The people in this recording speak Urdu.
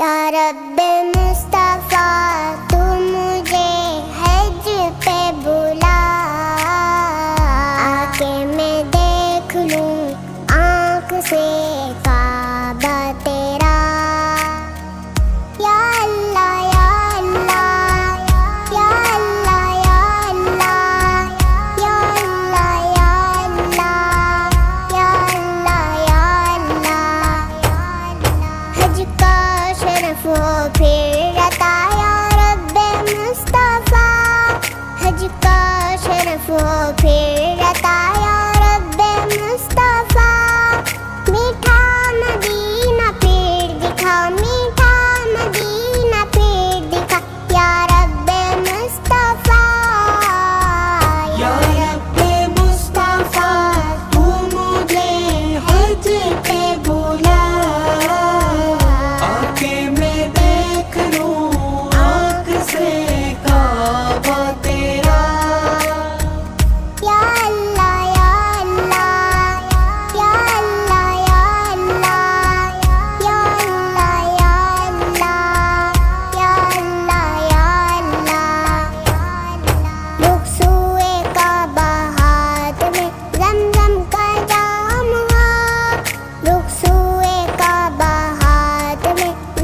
یا رب مصطفیٰ تو مجھے حج پہ بلا، آ کے میں دیکھ لوں آنکھ سے کعبہ تیرا۔ یا اللہ یا اللہ یا اللہ یا اللہ یا اللہ یا اللہ یا اللہ یا اللہ۔ حج کا شرف ہو پھر عطا یا رب مصطفیٰ، حج کا شرف ہو پھر